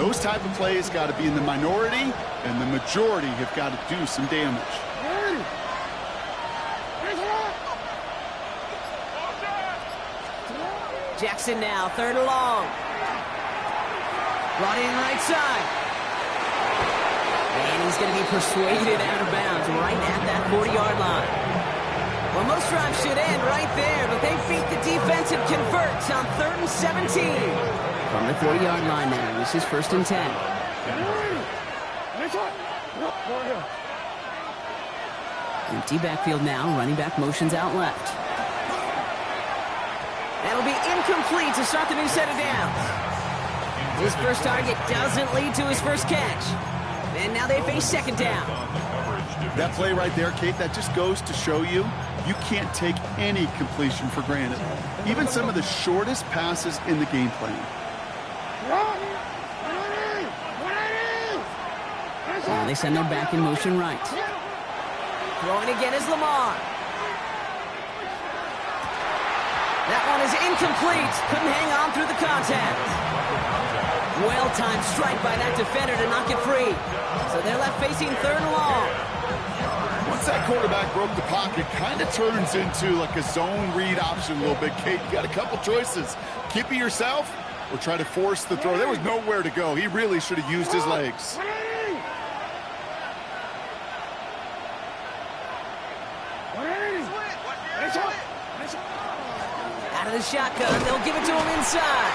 Those type of plays got to be in the minority, and the majority have got to do some damage. Jackson now, 3rd and long. Brought in right side. And he's going to be persuaded out of bounds right at that 40-yard line. Well, most drives should end right there, but they beat the defense and converts on 3rd and 17. From the 40-yard line now, this is 1st and 10. Empty backfield now, running back motions out left. That'll be incomplete to start the new set of downs. His first target doesn't lead to his first catch. And now they face 2nd down. That play right there, Kate, that just goes to show you can't take any completion for granted. Even some of the shortest passes in the game plan. Now they send them back in motion right. Throwing again is Lamar. That one is incomplete. Couldn't hang on through the contact. Well-timed strike by that defender to knock it free. So they're left facing 3rd and long. Once that quarterback broke the pocket, kind of turns into like a zone read option a little bit. Kate, you got a couple choices. Keep it yourself or try to force the throw. There was nowhere to go. He really should have used his legs. Out of the shotgun, they'll give it to him inside.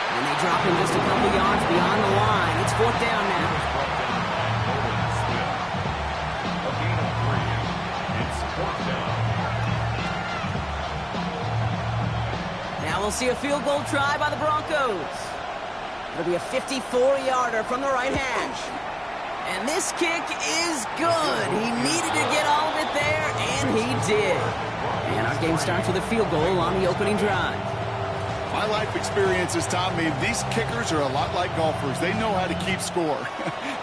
And they drop him just a couple yards beyond the line. It's 4th down now. Now we'll see a field goal try by the Broncos. It'll be a 54-yarder from the right hash. And this kick is good. He needed to get all of it there, and he did. And our game starts with a field goal on the opening drive. My life experience has taught me these kickers are a lot like golfers. They know how to keep score.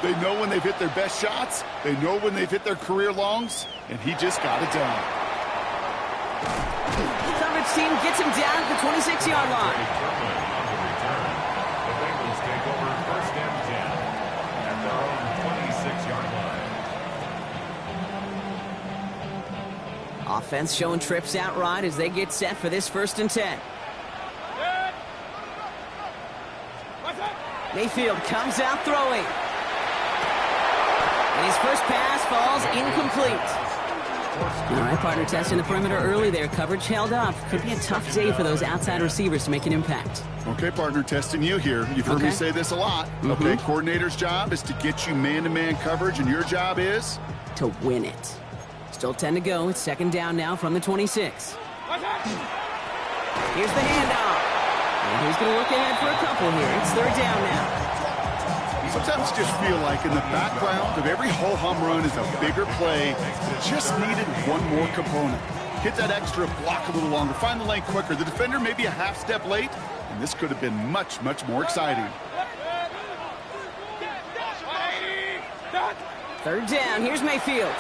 They know when they've hit their best shots. They know when they've hit their career longs, and he just got it done. The coverage team gets him down at the 26-yard line. The Bengals take over 1st and 10 at their own 26-yard line. Offense showing trips out right as they get set for this 1st and 10. Mayfield comes out throwing. And his first pass falls incomplete. All right, partner, testing the perimeter early there. Coverage held up. Could be a tough day for those outside receivers to make an impact. Okay, partner, testing you here. You've heard me say this a lot. Okay, coordinator's job is to get you man-to-man coverage, and your job is? To win it. Still 10 to go. It's 2nd down now from the 26. Here's the handoff. And he's going to look ahead for a couple here. It's 3rd down now. Sometimes you just feel like in the background of every ho-hum run is a bigger play that just needed one more component. Hit that extra block a little longer. Find the lane quicker. The defender may be a half step late, and this could have been much, much more exciting. 3rd down. Here's Mayfield.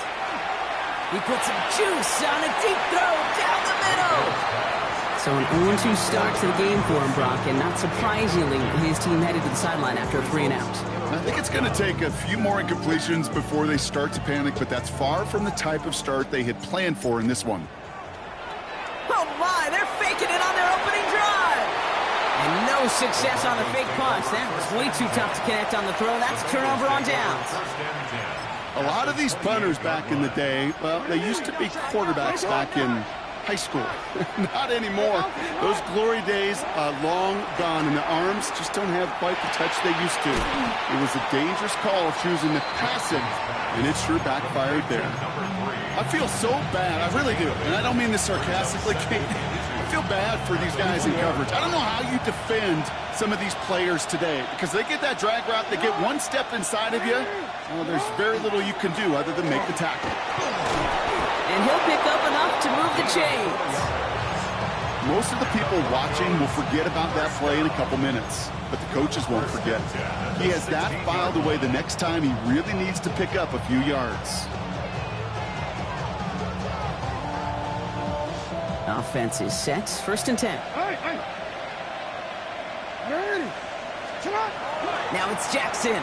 He puts some juice on a deep throw down the middle. So an 0-2 start to the game for him, Brock, and not surprisingly, his team headed to the sideline after a 3-and-out. I think it's going to take a few more incompletions before they start to panic, but that's far from the type of start they had planned for in this one. Oh my, they're faking it on their opening drive. And no success on the fake punch. That was way too tough to connect on the throw. That's a turnover on downs. A lot of these punters back in the day, well, they used to be quarterbacks back in high school. Not anymore. Those glory days are long gone, and the arms just don't have quite the touch they used to. It was a dangerous call choosing to pass it, and it sure backfired there. I feel so bad. I really do. And I don't mean this sarcastically, Kate. I feel bad for these guys in coverage. I don't know how you defend some of these players today, because they get that drag route, they get one step inside of you, well, there's very little you can do other than make the tackle. And he'll pick up enough to move the chains. Most of the people watching will forget about that play in a couple minutes, but the coaches won't forget. He has that filed away the next time he really needs to pick up a few yards. Offense is set. 1st and 10. Now it's Jackson.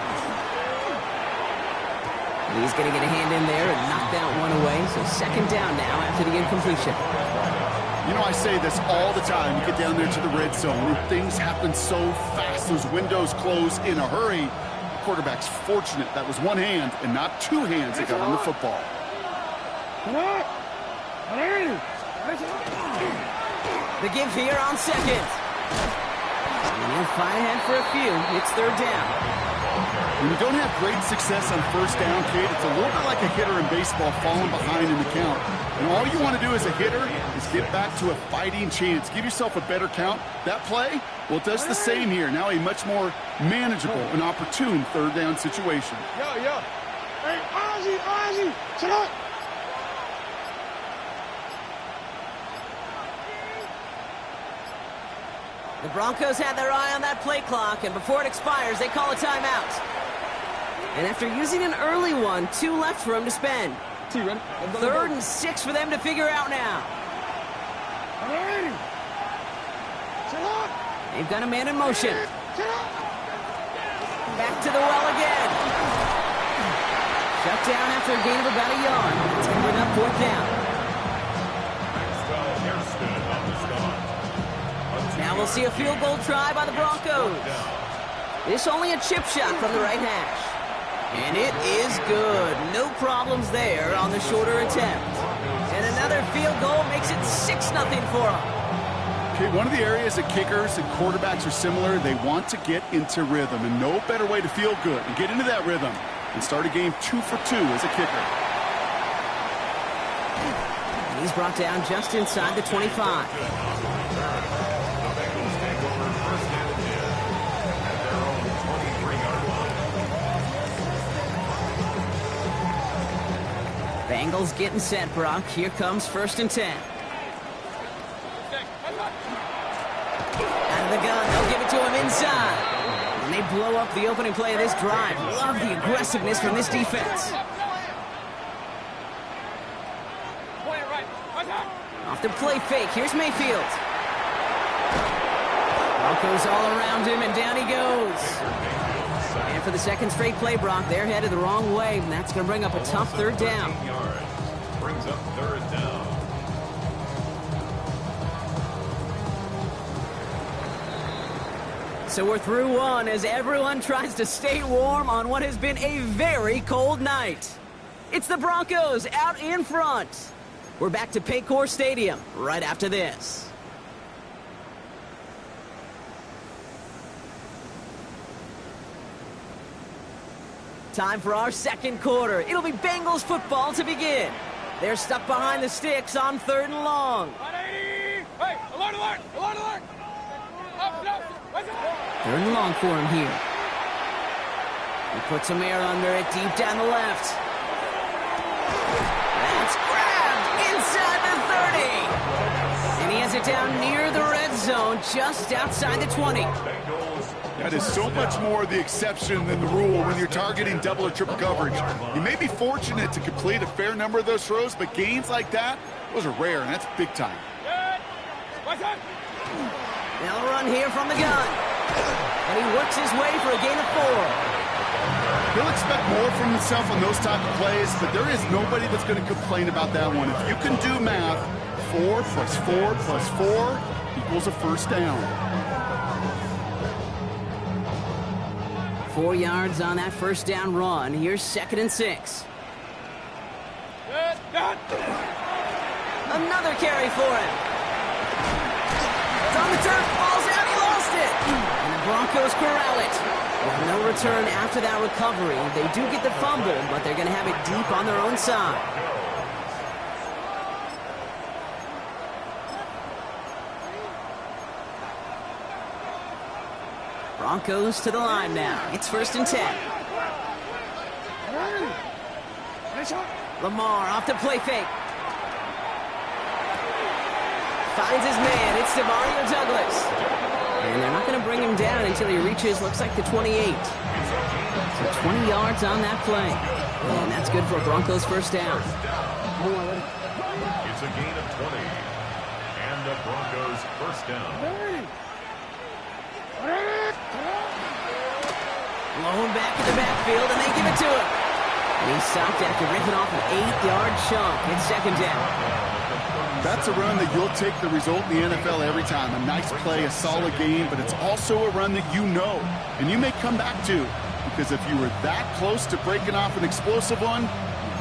He's going to get a hand in there and knock that one away. So second down now after the incompletion. You know, I say this all the time. You get down there to the red zone, and things happen so fast. Those windows close in a hurry. The quarterback's fortunate that was one hand and not two hands that got on the football. The give here on second. And he'll fight ahead for a few. It's third down. When you don't have great success on first down, kid, it's a little bit like a hitter in baseball falling behind in the count. And all you want to do as a hitter is get back to a fighting chance. Give yourself a better count. That play, well, it does the same here. Now a much more manageable and opportune third down situation. Hey, Ozzy, sit up. The Broncos had their eye on that play clock, and before it expires, they call a timeout. And after using an early one, 2 left for them to spend. Third and 6 for them to figure out now. They've got a man in motion. Back to the well again. Shut down after a gain of about a yard. It's going to bring up fourth down. Now we'll see a field goal try by the Broncos. This only a chip shot from the right hash. And it is good. No problems there on the shorter attempt. And another field goal makes it 6-0 for them. Okay, one of the areas that kickers and quarterbacks are similar, they want to get into rhythm. And no better way to feel good and get into that rhythm and start a game 2 for 2 as a kicker. And he's brought down just inside the 25. Bengals getting set, Brock. Here comes 1st and 10. Out of the gun, they'll give it to him inside. And they blow up the opening play of this drive. Love the aggressiveness from this defense. Off the play fake, here's Mayfield. Broncos all around him, and down he goes. And for the second straight play, Brock, they're headed the wrong way, and that's going to bring up a tough third down. Brings up third down. So we're through one as everyone tries to stay warm on what has been a very cold night. It's the Broncos out in front. We're back to Paycor Stadium right after this. Time for our second quarter. It'll be Bengals football to begin. They're stuck behind the sticks on 3rd and long. Hey, alert, alert, alert, alert. Up. 3rd and long for him here. He puts some air under it deep down the left. That's grabbed inside the 30. And he has it down near the red zone, just outside the 20. That is so much more the exception than the rule when you're targeting double or triple coverage. You may be fortunate to complete a fair number of those throws, but gains like that, those are rare, and that's big time. They'll run here from the gun. And he works his way for a gain of 4. He'll expect more from himself on those type of plays, but there is nobody that's going to complain about that one. If you can do math, 4 plus 4 plus 4 equals a first down. 4 yards on that first down run. Here's 2nd and 6. Another carry for him. It's on the turf, falls out, he lost it. And the Broncos corral it. With no return after that recovery, they do get the fumble, but they're going to have it deep on their own side. Broncos to the line now. It's 1st and 10. Lamar off the play fake. Finds his man. It's Demario Douglas. And they're not going to bring him down until he reaches, looks like, the 28. So 20 yards on that play. And that's good for a Broncos first down. It's a gain of 20. And the Broncos first down. Blown back in the backfield, and they give it to him. And he's stopped after ripping off an 8-yard chunk. It's second down. That's a run that you'll take the result in the NFL every time. A nice play, a solid game, but it's also a run that you know, and you may come back to. Because if you were that close to breaking off an explosive one,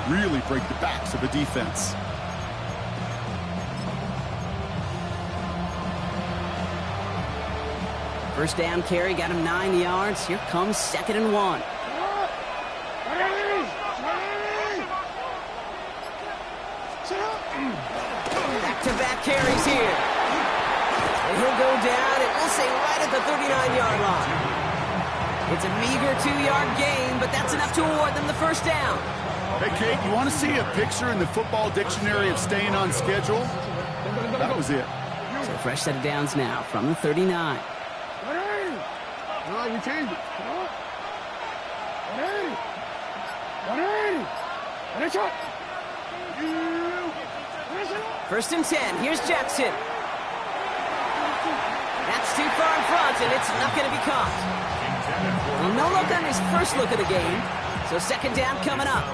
you really break the backs of the defense. First down carry got him 9 yards. Here comes 2nd and 1. Back-to-back carries here. And he'll go down, and we'll say right at the 39-yard line. It's a meager 2-yard gain, but that's enough to award them the first down. Hey, Kate, you want to see a picture in the football dictionary of staying on schedule? That was it. So fresh set of downs now from the 39. We changed it. 180. Shot. First and 10. Here's Jackson. That's too far in front, and it's not going to be caught. Well, no look on his first look of the game. So second down coming up.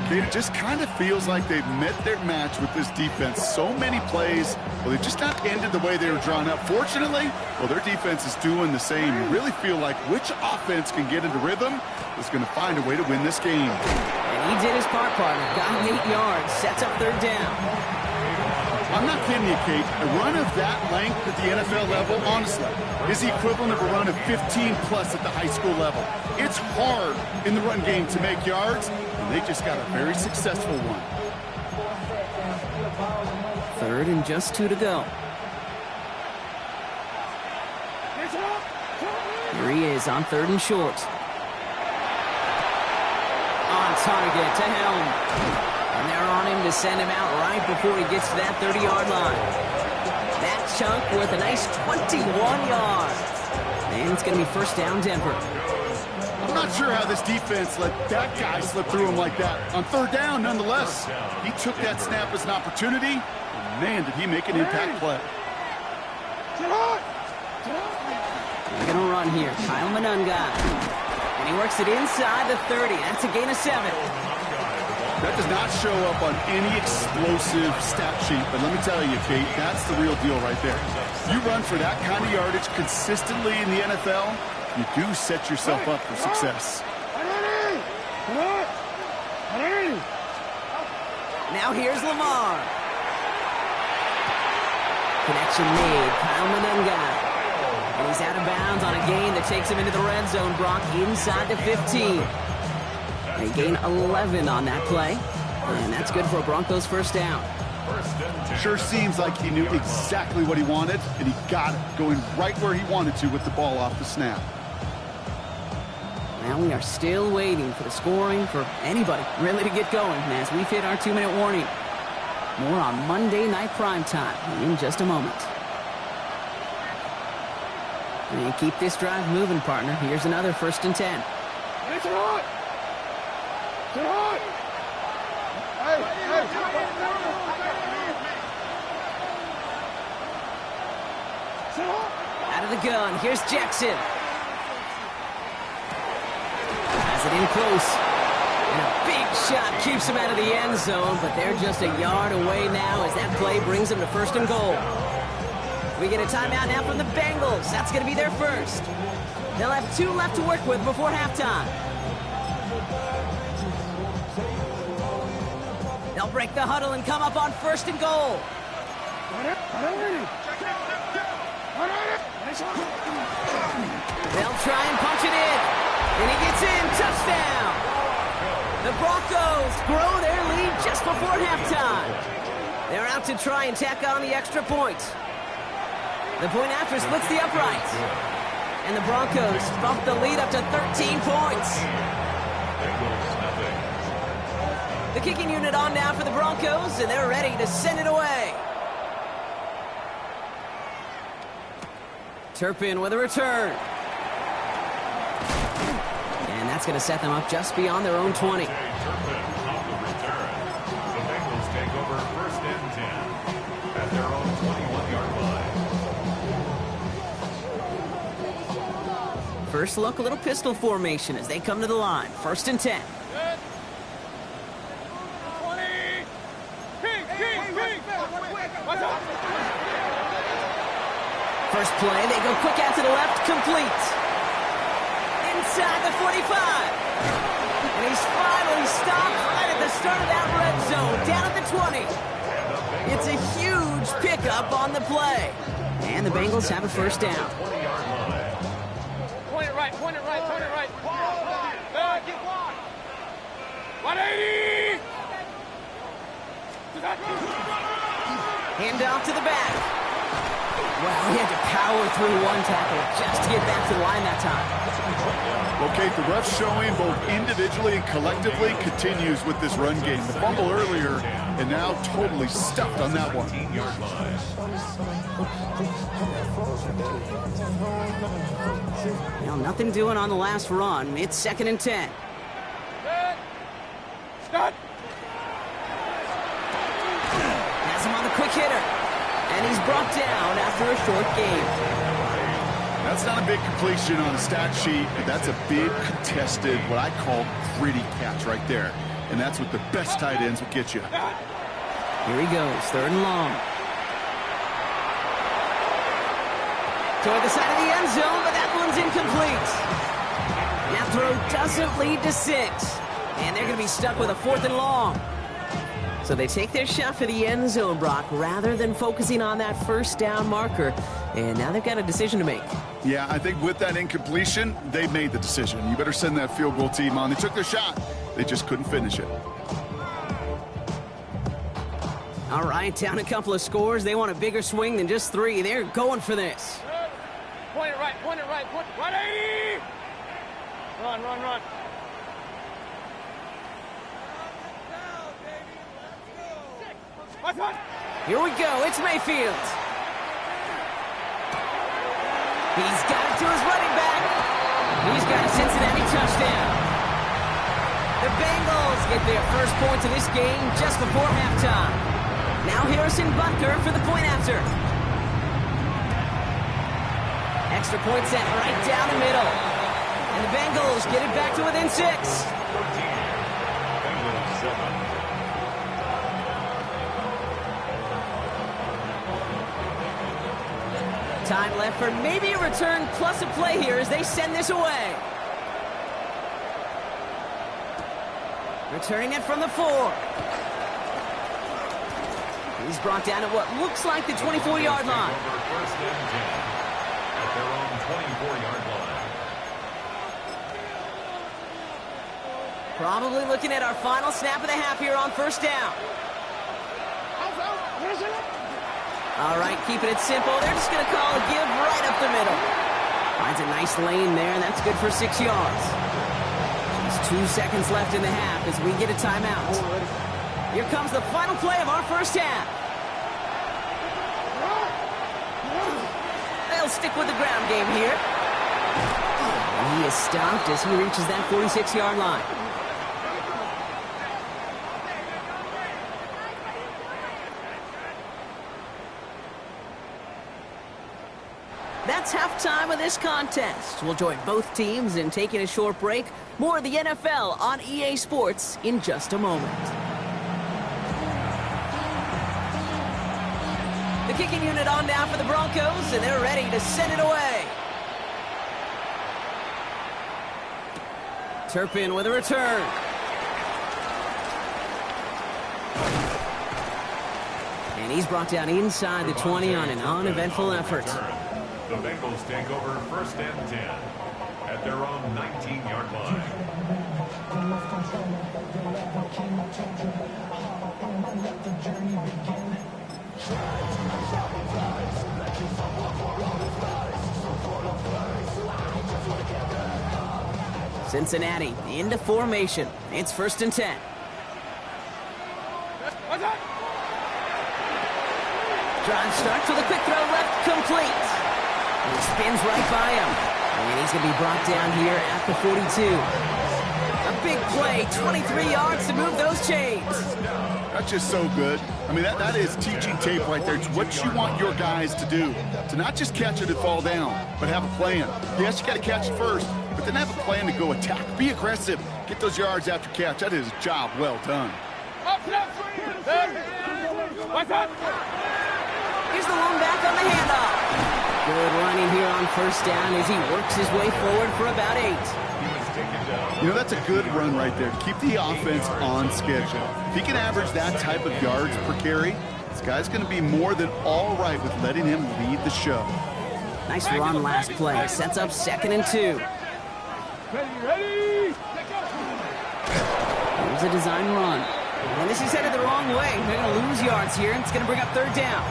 Kate, it just kind of feels like they've met their match with this defense. So many plays, well, they've just not ended the way they were drawn up. Fortunately, well, their defense is doing the same. You really feel like which offense can get into rhythm is going to find a way to win this game. And he did his part, partner. Got him 8 yards. Sets up third down. I'm not kidding you, Kate. A run of that length at the NFL level, honestly, is the equivalent of a run of 15-plus at the high school level. It's hard in the run game to make yards, and they just got a very successful one. Third and just 2 to go. Here he is on 3rd and short. On target to Helm. And they're on him to send him out right before he gets to that 30-yard line. That chunk worth a nice 21 yards. And it's going to be first down Denver. I'm not sure how this defense let that guy slip through him like that. On third down, nonetheless. He took that snap as an opportunity. And man, did he make an impact play. They're going to run here. Kyle Monunga. And he works it inside the 30. That's a gain of 7. That does not show up on any explosive stat sheet, but let me tell you, Kate, that's the real deal right there. You run for that kind of yardage consistently in the NFL, you do set yourself up for success. Now here's Lamar. Connection made. Kyle Monunga. And he's out of bounds on a gain that takes him into the red zone. Brock inside the 15. They gain 11 on that play, and that's good for a Broncos first down. Sure seems like he knew exactly what he wanted, and he got it, going right where he wanted to with the ball off the snap. Now we are still waiting for the scoring for anybody really to get going as we've hit our 2-minute warning. More on Monday Night Primetime in just a moment. And keep this drive moving, partner. Here's another first and 10. Out of the gun, here's Jackson. Has it in close. And a big shot keeps him out of the end zone, but they're just a yard away now as that play brings them to first and goal. We get a timeout now from the Bengals. That's going to be their first. They'll have 2 left to work with before halftime. They'll break the huddle and come up on first and goal. They'll try and punch it in. And he gets in. Touchdown. The Broncos grow their lead just before halftime. They're out to try and tack on the extra point. The point after splits the uprights. And the Broncos bump the lead up to 13 points. The kicking unit on now for the Broncos, and they're ready to send it away. Turpin with a return. And that's going to set them up just beyond their own 20. Turpin on the return. The Bengals take over first and 10 at their own 21-yard line. First look, a little pistol formation as they come to the line. 1st and 10. Good. 20. King. Watch out. First play, they go quick out to the left, complete. Inside the 45. And he's finally stopped right at the start of that red zone, down at the 20. It's a huge pickup on the play. And the Bengals have a first down. 20-yard line. Point it right. Good. 180. Hand off to the back. Well, he had to power through one tackle just to get back to the line that time. Well, Kate, the rough showing both individually and collectively continues with this run game. The fumble earlier, and now totally stuffed on that one. 15-yard line. Well, nothing doing on the last run. It's 2nd and 10. Good. Start. Has him on the quick hitter. And he's brought down after a short game. That's not a big completion on a stat sheet, but that's a big contested, what I call gritty catch right there. And that's what the best tight ends will get you. Here he goes, 3rd and long. Toward the side of the end zone, but that one's incomplete. That throw doesn't lead to 6. And they're going to be stuck with a 4th and long. So they take their shot for the end zone, Brock, rather than focusing on that first down marker. And now they've got a decision to make. Yeah, I think with that incompletion, they made the decision. You better send that field goal team on. They took their shot. They just couldn't finish it. All right, down a couple of scores. They want a bigger swing than just 3. They're going for this. Good. Point it right. 180. Run. Watch out. Here we go. It's Mayfield. He's got it to his running back. He's got a Cincinnati touchdown. The Bengals get their first points of this game just before halftime. Now Harrison Butker for the point after. Extra point set right down the middle. And the Bengals get it back to within 6. 14. Bengals 7. Time left for maybe a return plus a play here as they send this away. Returning it from the 4. He's brought down at what looks like the 24-yard line. First and 10 at their own 24-yard line. Probably looking at our final snap of the half here on first down. All right, keeping it simple. They're just going to call a give right up the middle. Finds a nice lane there, and that's good for 6 yards. Just 2 seconds left in the half as we get a timeout. Here comes the final play of our first half. They'll stick with the ground game here. And he is stopped as he reaches that 46-yard line. That's halftime of this contest. We'll join both teams in taking a short break. More of the NFL on EA Sports in just a moment. The kicking unit on now for the Broncos, and they're ready to send it away. Turpin with a return. And he's brought down inside the 20 on an uneventful effort. The Bengals take over first and 10 at their own 19-yard line. Cincinnati into formation. It's 1st and 10. Watch out. Drive starts with a quick throw left, complete. And he spins right by him. And he's going to be brought down here at the 42. A big play, 23 yards to move those chains. That's just so good. I mean, that is teaching tape right there. It's what you want your guys to do. To not just catch it and fall down, but have a plan. Yes, you got to catch it first, but then have a plan to go attack. Be aggressive. Get those yards after catch. That is a job well done. What's up? Here's the long back on the handoff. Good running here on first down as he works his way forward for about 8. You know, that's a good run right there to keep the offense on schedule. If he can average that type of yards per carry, this guy's going to be more than all right with letting him lead the show. Nice run last play. Sets up 2nd and 2. Ready? Here's a design run. And this is headed the wrong way. They're going to lose yards here, and it's going to bring up 3rd down.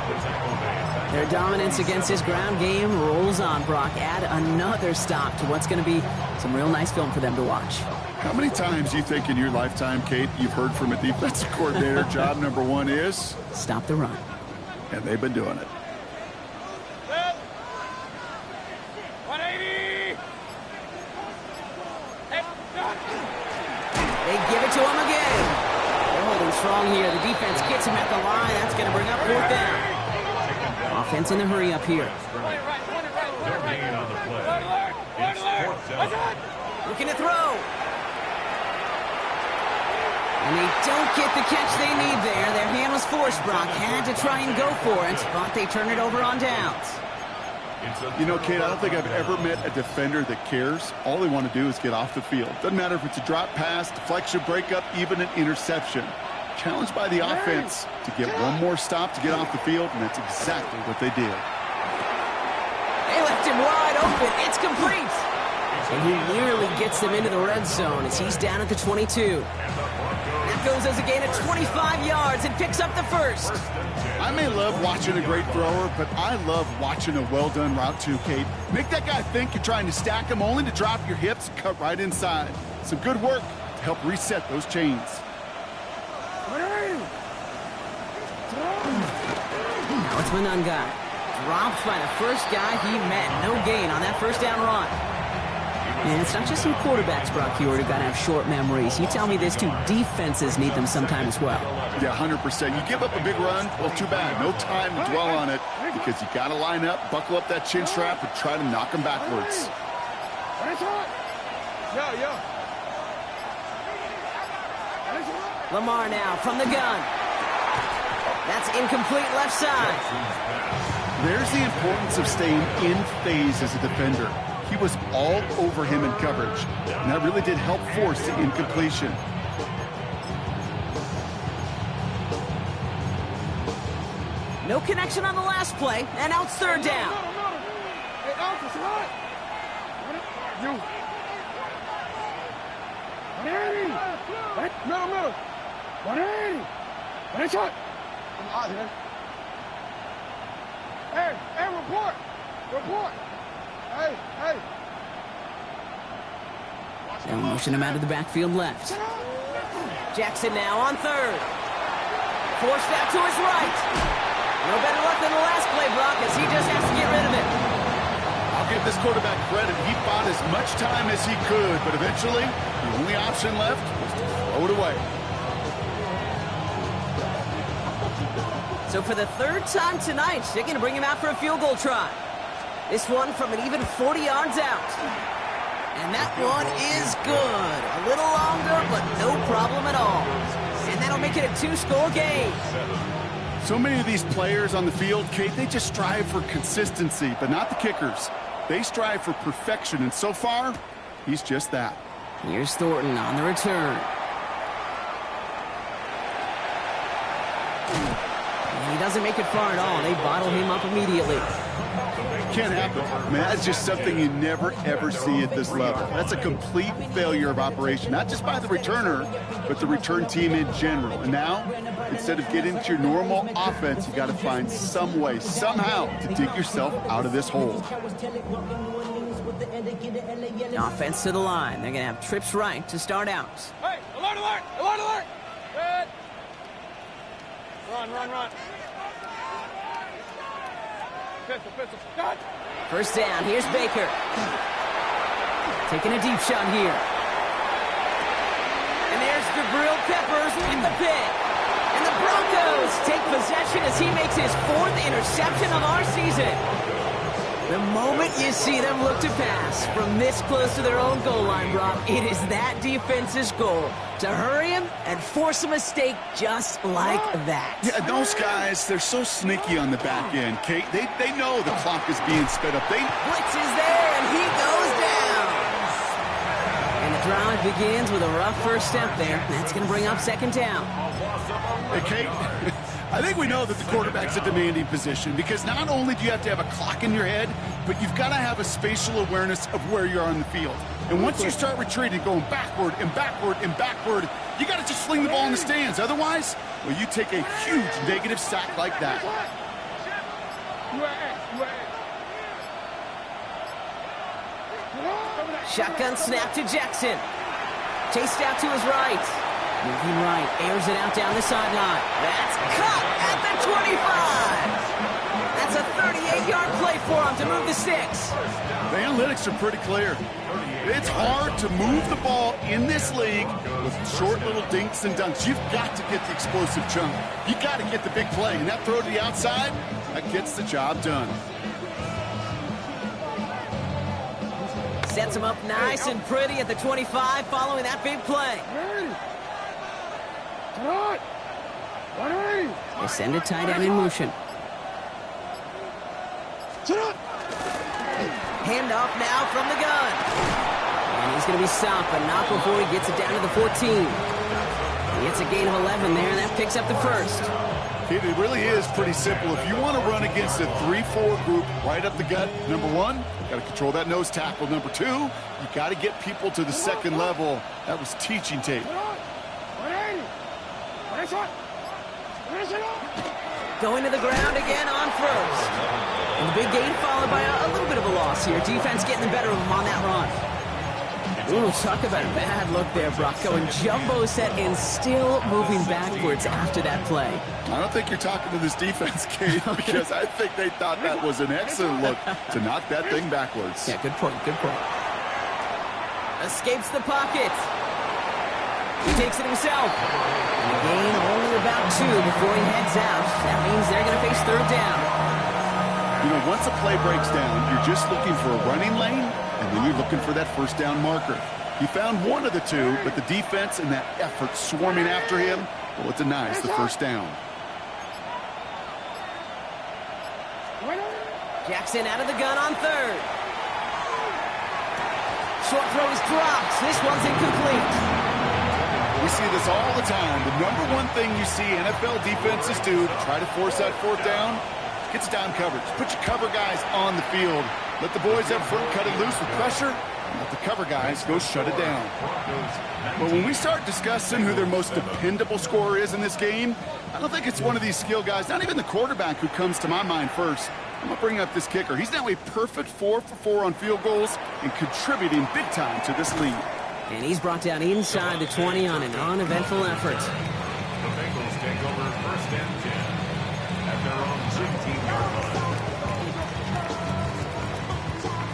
Their dominance against his ground game rolls on. Brock, add another stop to what's going to be some real nice film for them to watch. How many times do you think in your lifetime, Kate, you've heard from a defensive coordinator, job number 1 is? Stop the run. And they've been doing it. 180. They give it to him again. They're holding strong here. The defense gets him at the line. That's going to bring up 4th down. Offense in the hurry up here. They're hanging on the play. It's 4th down. Looking to throw. And they don't get the catch they need there. Their hand was forced. Brock had to try and go for it, but they turn it over on downs. You know, Kate, I don't think I've ever met a defender that cares. All they want to do is get off the field. Doesn't matter if it's a drop pass, deflection, breakup, even an interception. Challenged by the offense to get one more stop to get off the field, and that's exactly what they did. They left him wide open. It's complete. And he nearly gets them into the red zone as he's down at the 22. That goes as a gain of 25 yards and picks up the 1st. I may love watching a great thrower, but I love watching a well-done route too, Kate. Make that guy think you're trying to stack him only to drop your hips and cut right inside. Some good work to help reset those chains. Now it's Monangai. Dropped by the first guy he met. No gain on that 1st down run. And it's not just some quarterbacks, Brock Huard, who got to have short memories. You tell me this too, defenses need them sometime as well. Yeah, 100%. You give up a big run, well, too bad. No time to dwell on it because you got to line up, buckle up that chin strap, and try to knock them backwards. Lamar now from the gun. That's incomplete left side. There's the importance of staying in phase as a defender. He was all over him in coverage, and that really did help force the incompletion. No connection on the last play, and now it's 3rd down. Hey, Alf, it's hot. You. 180. Middle. 180. 180 shot. I'm out here. Hey, report. Hey. They'll motion him out of the backfield left. Jackson now on 3rd. Forced out to his right. No better luck than the last play, Brock, as he just has to get rid of it. I'll give this quarterback credit. He bought as much time as he could, but eventually, the only option left was to throw it away. So for the 3rd time tonight, they're going to bring him out for a field goal try. This one from an even 40 yards out. And that one is good. A little longer, but no problem at all. And that'll make it a 2-score game. So many of these players on the field, Kate, they just strive for consistency, but not the kickers. They strive for perfection, and so far, he's just that. Here's Thornton on the return. And he doesn't make it far at all. They bottle him up immediately. Can't happen. I mean, that's just something you never, ever see at this level. That's a complete failure of operation, not just by the returner, but the return team in general. And now, instead of getting into your normal offense, you got to find some way, somehow, to dig yourself out of this hole. Offense to the line. They're going to have trips right to start out. Hey, alert! Good. Run. Pistol. Got. First down. Here's Baker. Taking a deep shot here. And there's Jabril Peppers in the pit. And the Broncos take possession as he makes his 4th interception of our season. The moment you see them look to pass from this close to their own goal line, Brock, it is that defense's goal to hurry him and force a mistake just like that. Yeah, those guys, they're so sneaky on the back end, Kate. They know the clock is being sped up. Blitz is there, and he goes down. And the drive begins with a rough first step there. That's going to bring up 2nd down. Hey, Kate, I think we know that the quarterback's a demanding position because not only do you have to have a clock in your head, but you've got to have a spatial awareness of where you are on the field. And once you start retreating, going backward and backward and backward, you got to just fling the ball in the stands. Otherwise, well, you take a huge negative sack like that. Shotgun snap to Jackson. Chased out to his right. Moving right, airs it out down the sideline. That's caught at the 25. That's a 38-yard play for him to move the 6. The analytics are pretty clear. It's hard to move the ball in this league with short little dinks and dunks. You've got to get the explosive chunk. You got to get the big play, and that throw to the outside, that gets the job done. Sets him up nice and pretty at the 25 following that big play. They send a tight end in motion. Handoff now from the gun. And he's going to be stopped, but not before he gets it down to the 14. He gets a gain of 11 there, and that picks up the 1st. It really is pretty simple. If you want to run against a 3-4 group right up the gut, number 1, you got to control that nose tackle. Number 2, you got to get people to the 2nd level. That was teaching tape. Going to the ground again on 1st. And the big gain followed by a little bit of a loss here. Defense getting the better of him on that run. Ooh, talk about a bad look there, Brock. Going jumbo set and still moving backwards after that play. I don't think you're talking to this defense, Kate, because I think they thought that was an excellent look to knock that thing backwards. Yeah, good point, good point. Escapes the pocket. He takes it himself. And the gain only about 2 before he heads out. That means they're going to face 3rd down. You know, once a play breaks down, you're just looking for a running lane, and then you're looking for that 1st down marker. He found one of the 2, but the defense and that effort swarming after him, well, it denies the 1st down. Jackson out of the gun on 3rd. Short throw is dropped. This one's incomplete. We see this all the time. The number 1 thing you see NFL defenses do to try to force that 4th down, gets down coverage. Put your cover guys on the field. Let the boys up front cut it loose with pressure, and let the cover guys go shut it down. But when we start discussing who their most dependable scorer is in this game, I don't think it's one of these skill guys, not even the quarterback, who comes to my mind first. I'm going to bring up this kicker. He's now a perfect 4 for 4 on field goals and contributing big time to this lead. And he's brought down inside the 20 on an uneventful effort. The Bengals take over 1st and 10 at their own 15-yard line.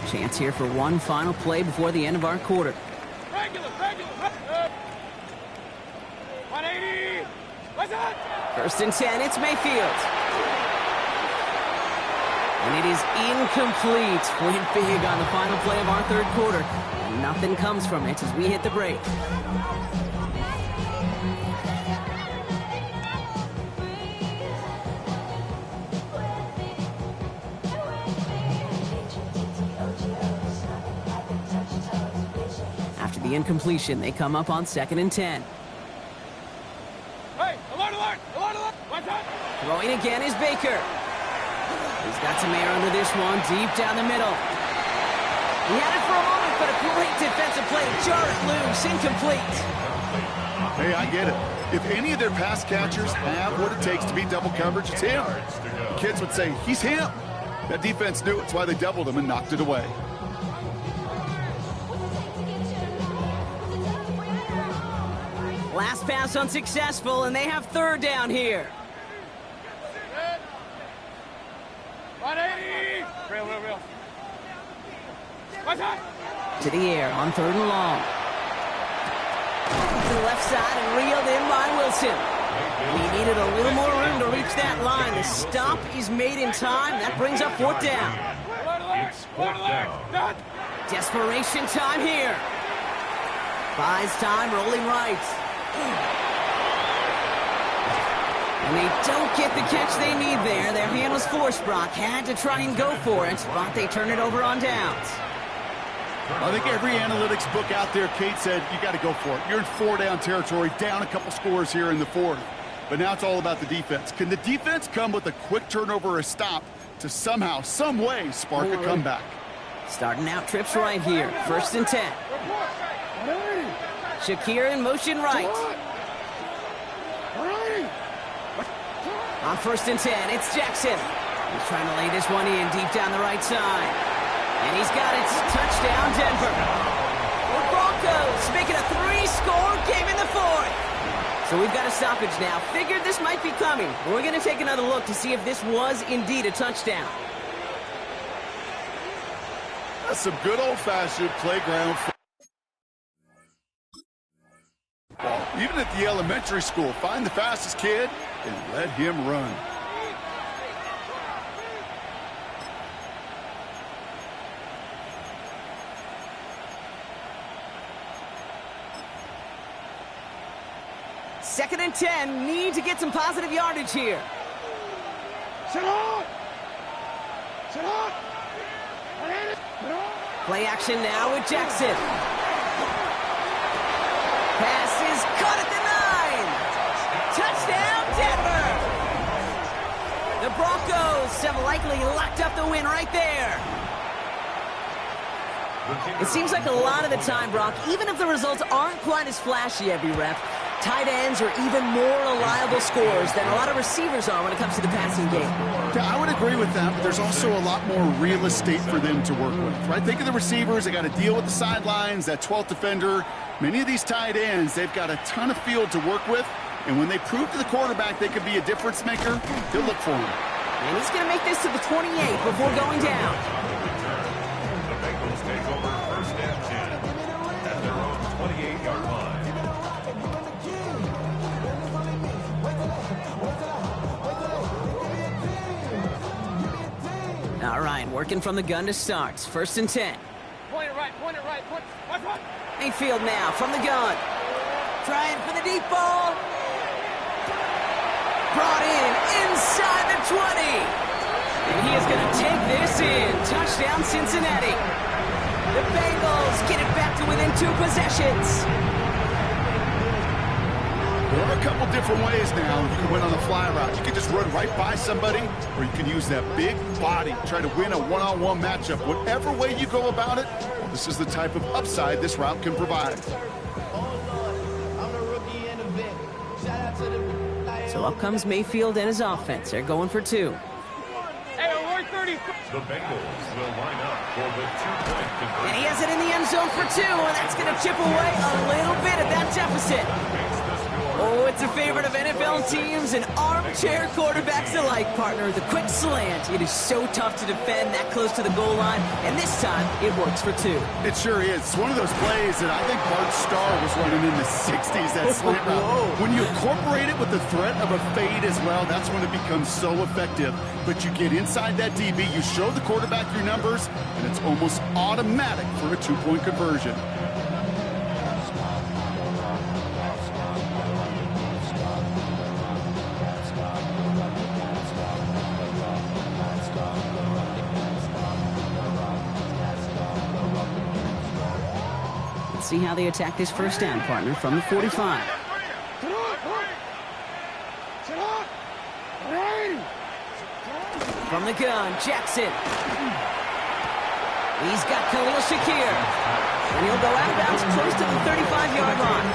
Chance here for one final play before the end of our quarter. Regular. 180. What's that? 1st and 10, it's Mayfield. And it is incomplete. Went big on the final play of our 3rd quarter. And nothing comes from it as we hit the break. After the incompletion, they come up on 2nd and 10. Hey, alert! What's that? Throwing again is Baker. He's got some air under this one, deep down the middle. He had it for a moment, but a great defensive play to jar it loose, incomplete. Hey, I get it. If any of their pass catchers have what it takes to beat double coverage, it's him. The kids would say, he's him. That defense knew it's why they doubled him and knocked it away. Last pass unsuccessful, and they have 3rd down here. 180. Real. What's that? To the air on 3rd and long. To the left side and reeled in by Wilson. He needed a little more room to reach that line. The stop is made in time. That brings up fourth down. It's fourth down. Desperation time here. Buys time, rolling right. And they don't get the catch they need there. Their hand was forced, Brock. Had to try and go for it, but they turn it over on downs. I think every analytics book out there, Kate, said you got to go for it. You're in 4-down territory, down a couple scores here in the fourth. But now it's all about the defense. Can the defense come with a quick turnover or a stop to somehow, some way, spark a comeback? Starting out trips right here. 1st and 10. Shakir in motion right. On 1st and 10, it's Jackson. He's trying to lay this one in deep down the right side. And he's got it. Touchdown, Denver. The Broncos making a 3-score game in the fourth. So we've got a stoppage now. Figured this might be coming. We're going to take another look to see if this was indeed a touchdown. That's some good old-fashioned playground football. Even at the elementary school, find the fastest kid and let him run. Second and 10, need to get some positive yardage here. Sit on! Play action now with Jackson. Pass is caught at the 9. Touchdown, Denver! The Broncos have likely locked up the win right there. It seems like a lot of the time, Brock, even if the results aren't quite as flashy every rep, tight ends are even more reliable scorers than a lot of receivers are when it comes to the passing game. Yeah, I would agree with that, but there's also a lot more real estate for them to work with, right? Think of the receivers. They got to deal with the sidelines, that 12th defender. Many of these tight ends, they've got a ton of field to work with, and when they prove to the quarterback they could be a difference maker, they'll look for him. And he's going to make this to the 28 before going down. The Bengals take over 1st and 10 at their own 28-yard line. All right, working from the gun to start. 1st and 10. Point it right. Mayfield now from the gun. Trying for the deep ball. Brought in inside the 20. And he is going to take this in. Touchdown, Cincinnati. The Bengals get it back to within 2 possessions. There are a couple different ways now you can win on the fly route. You can just run right by somebody, or you can use that big body, try to win a one-on-one matchup. Whatever way you go about it, this is the type of upside this route can provide. So up comes Mayfield and his offense. They're going for 2. Hey, alert 30. The Bengals will line up for the 2-point conversion. And he has it in the end zone for 2, and that's going to chip away a little bit at that deficit. Oh, it's a favorite of NFL teams and armchair quarterbacks alike, partner. The quick slant. It is so tough to defend that close to the goal line, and this time it works for 2. It sure is. It's one of those plays that I think Bart Starr was running in the 60s, that slant route. When you incorporate it with the threat of a fade as well, that's when it becomes so effective. But you get inside that DB, you show the quarterback your numbers, and it's almost automatic for a 2-point conversion. See how they attack this 1st down, partner, from the 45. From the gun, Jackson. He's got Khalil Shakir. And he'll go out of bounds close to the 35-yard line.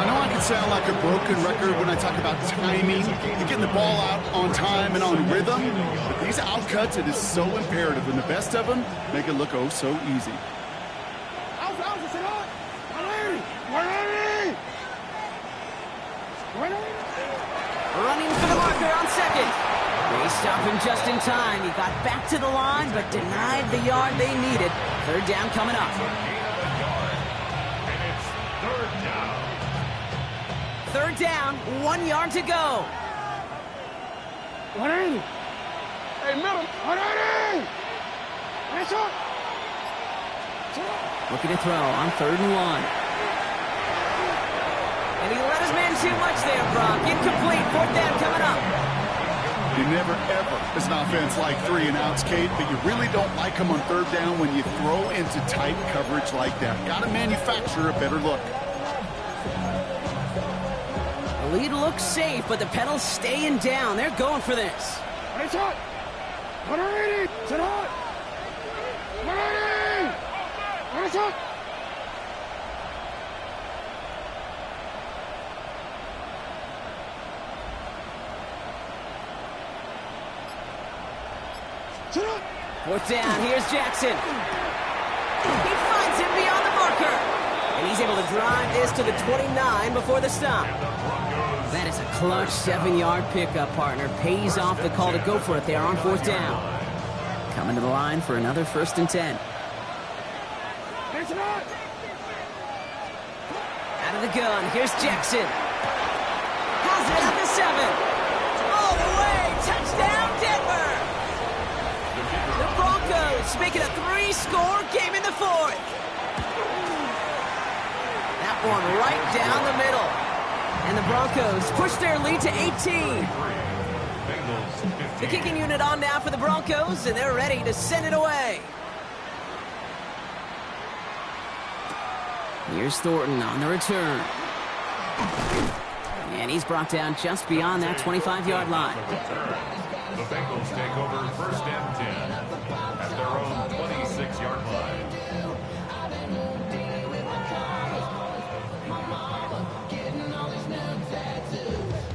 I know I can sound like a broken record when I talk about timing and getting the ball out on time and on rhythm, but these outcuts, it is so imperative, and the best of them make it look oh so easy. Running for the marker on 2nd. They stop him just in time. He got back to the line, but denied the yard they needed. 3rd down coming up. And it's 3rd down. Third down, 1 yard to go. 180. Hey, middle. 180. Nice shot. Looking to throw on 3rd and 1. And he let his man too much there, Brock. Incomplete. 4th down coming up. You never, ever, as an offense, like 3 and outs, Kate, but you really don't like them on 3rd down when you throw into tight coverage like that. Got to manufacture a better look. The lead looks safe, but the pedals staying down. They're going for this. Nice shot. 180. Sit hot. 180. Nice shot. Sit hot. 4th down, here's Jackson. He finds him beyond the marker. And he's able to drive this to the 29 before the stop. That is a clutch 7-yard pickup, partner. Pays off the call to go for it there on 4th down. Coming to the line for another 1st and 10. Nice shot. Out of the gun, here's Jackson. Has it at the 7. All the way, touchdown Denver. The Broncos making a 3-score game in the 4th. That one right down the middle. And the Broncos push their lead to 18. The kicking unit on now for the Broncos, and they're ready to send it away. Here's Thornton on the return. And he's brought down just beyond that 25-yard line. The Bengals take over 1st and 10 at their own 26-yard line.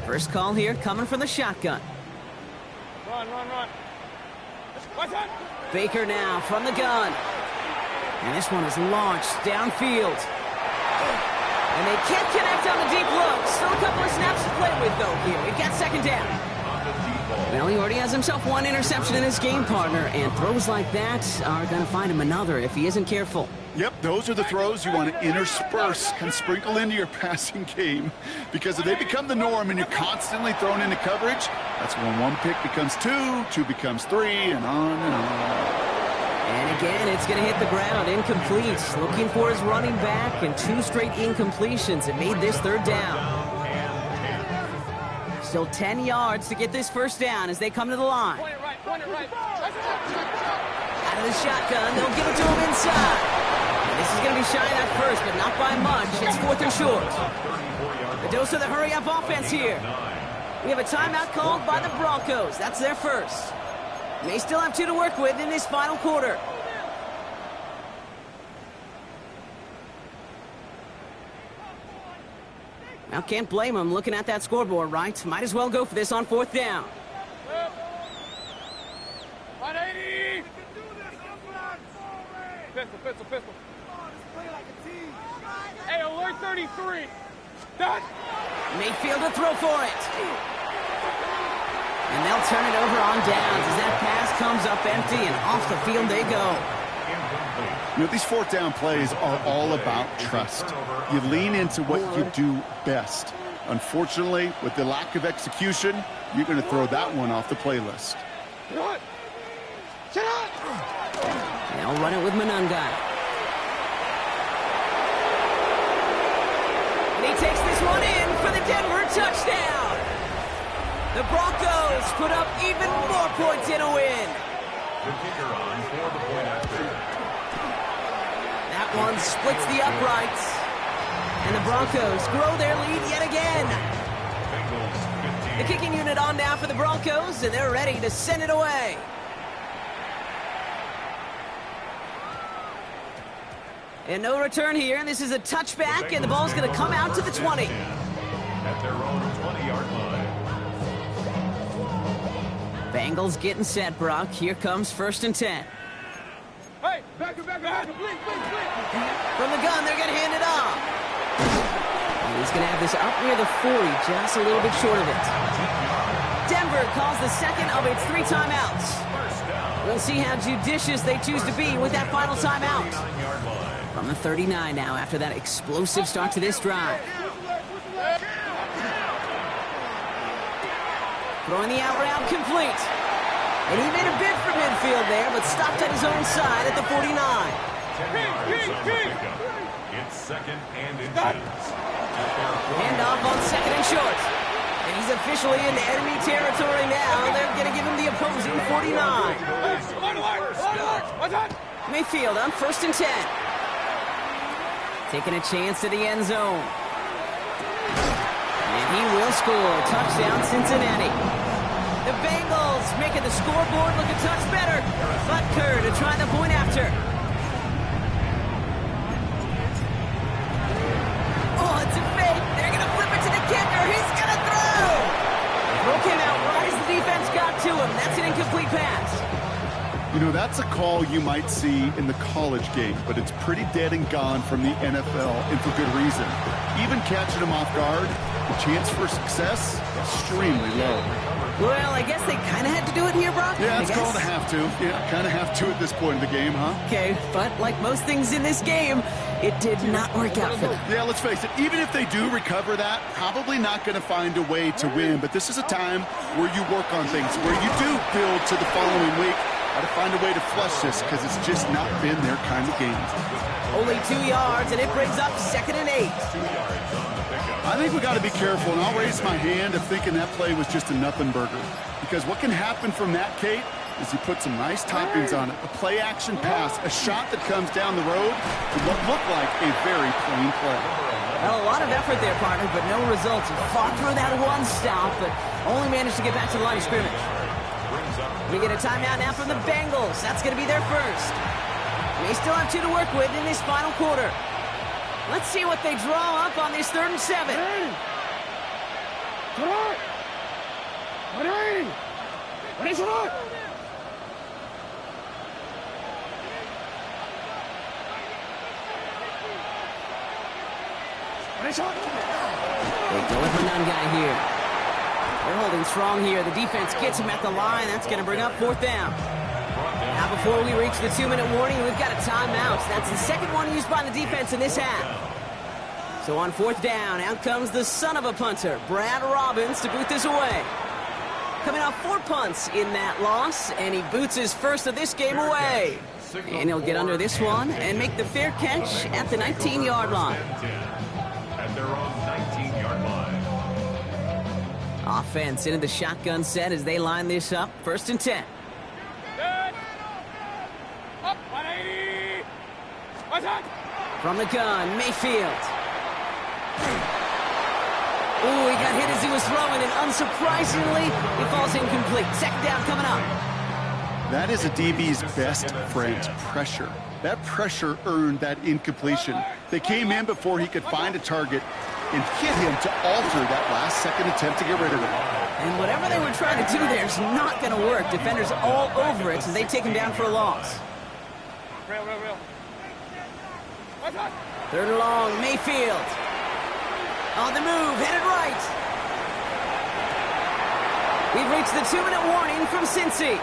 First call here coming from the shotgun. Run. Watch out. Baker now from the gun. And this one is launched downfield. And they can't connect on the deep look. Still a couple of snaps to play with, though, here. We've got 2nd down. Well, he already has himself 1 interception in his game, partner. And throws like that are going to find him another if he isn't careful. Yep, those are the throws you want to intersperse and sprinkle into your passing game. Because if they become the norm and you're constantly thrown into coverage, that's when 1 pick becomes 2, 2 becomes 3, and on and on. And again, it's going to hit the ground. Incomplete. Looking for his running back, and 2 straight incompletions. It made this 3rd down. Still 10 yards to get this 1st down as they come to the line. Point it right. Out of the shotgun, they'll give it to him inside. And this is going to be shy of that first, but not by much. It's 4th and short. The dose of the hurry-up offense here. We have a timeout called by the Broncos. That's their first. They still have 2 to work with in this final quarter. Now, can't blame them looking at that scoreboard, right? Might as well go for this on 4th down. 180. Pistol. Hey, alert 33. Done. Mayfield to throw for it. And they'll turn it over on downs as that pass comes up empty, and off the field they go. You know, these 4th down plays are all about trust. You lean into what you do best. Unfortunately, with the lack of execution, you're going to throw that one off the playlist. They'll run it with Monangai. And he takes this one in for the Denver touchdown. The Broncos put up even more points in a win. The kicker on for the point after. That one splits the uprights. And the Broncos grow their lead yet again. Bengals 15. The kicking unit on now for the Broncos, and they're ready to send it away. And no return here, and this is a touchback, and the ball's going to come out to the 20. At their own 20-yard line. Bengals getting set, Brock. Here comes 1st and 10. Hey, back. Blink. From the gun, they're going to hand it off. And he's going to have this up near the 40, just a little bit short of it. Denver calls the second of its 3 timeouts. We'll see how judicious they choose to be with that final timeout. From the 39 now after that explosive start to this drive. Throwing the out route complete. And he made a bid for midfield there, but stopped at his own side at the 49. 10 yards on the pickup. It's second and inches. Handoff on second and short. And he's officially in enemy territory now. They're going to give him the opposing 49. Mayfield on 1st and 10. Taking a chance to the end zone. And he will score. Touchdown, Cincinnati. The Bengals making the scoreboard look a touch better. Butker to try the point after. Oh, it's a fake. They're going to flip it to the kicker. He's going to throw. Broke him out right as the defense got to him. That's an incomplete pass. You know, that's a call you might see in the college game, but it's pretty dead and gone from the NFL, and for good reason. Even catching him off guard, the chance for success, extremely low. Well, I guess they kind of had to do it here, Brock. Yeah, it's called a have to. Yeah, kind of have to at this point in the game, huh? Okay, but like most things in this game, it did not work out for them. Yeah, let's face it, even if they do recover that, probably not going to find a way to win. But this is a time where you work on things, where you do build to the following week. Got to find a way to flush this because it's just not been their kind of game. Only 2 yards, and it brings up 2nd and 8. I think we got to be careful, and I'll raise my hand of thinking that play was just a nothing burger. Because what can happen from that, Kate, is you put some nice toppings on it. A play-action pass, a shot that comes down the road to what looked like a very clean play. Well, a lot of effort there, partner, but no results. He fought through that one stop, but only managed to get back to the line of scrimmage. We get a timeout now from the Bengals. That's going to be their first. They still have 2 to work with in this final quarter. Let's see what they draw up on this 3rd and 7. They go with the none guy here. They're holding strong here. The defense gets him at the line. That's going to bring up 4th down. Now before we reach the 2-minute warning, we've got a timeout. That's the second one used by the defense in this half. So on 4th down, out comes the son of a punter, Brad Robbins, to boot this away. Coming off 4 punts in that loss, and he boots his first of this game away. And he'll get under this one and make the fair catch at the 19-yard line. At their own 19-yard line. Offense into the shotgun set as they line this up. 1st and 10. Up, 180. From the gun, Mayfield. Ooh, he got hit as he was throwing, and unsurprisingly, he falls incomplete. 2nd down coming up. That is a DB's best friend, pressure. That pressure earned that incompletion. They came in before he could find a target and hit him to alter that last-second attempt to get rid of it. And whatever they were trying to do there is not going to work. Defenders all over it, so they take him down for a loss. Real. 3rd and long, Mayfield. On the move, headed right. We've reached the 2-minute warning from Cincy.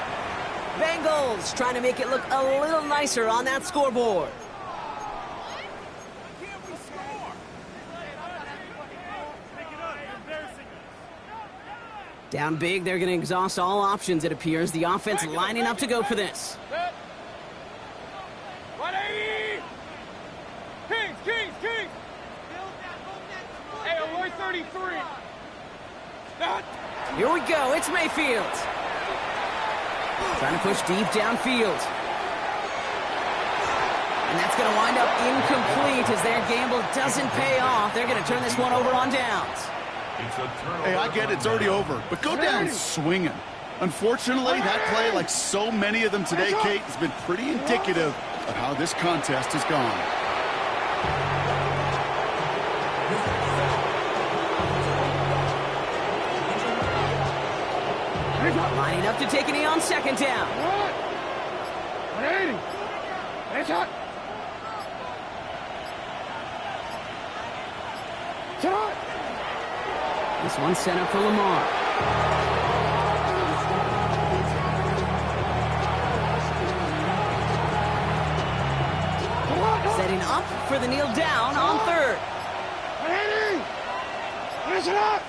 Bengals trying to make it look a little nicer on that scoreboard. Down big, they're going to exhaust all options, it appears. The offense lining up to go for this. 180. Kings. Hey, alert 33. Here we go, it's Mayfield. Trying to push deep downfield. And that's going to wind up incomplete as their gamble doesn't pay off. They're going to turn this one over on downs. Hey, I get it, it's already over, but go down swinging. Unfortunately, that play, like so many of them today, Kate, has been pretty indicative of how this contest has gone. Lining up to take a knee on 2nd down. 180. Headshot. This one set up for Lamar. Setting up for the kneel down on 3rd. 180. Finish it up.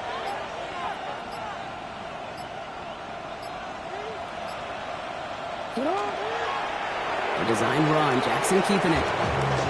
A designed run. Jackson keeping it.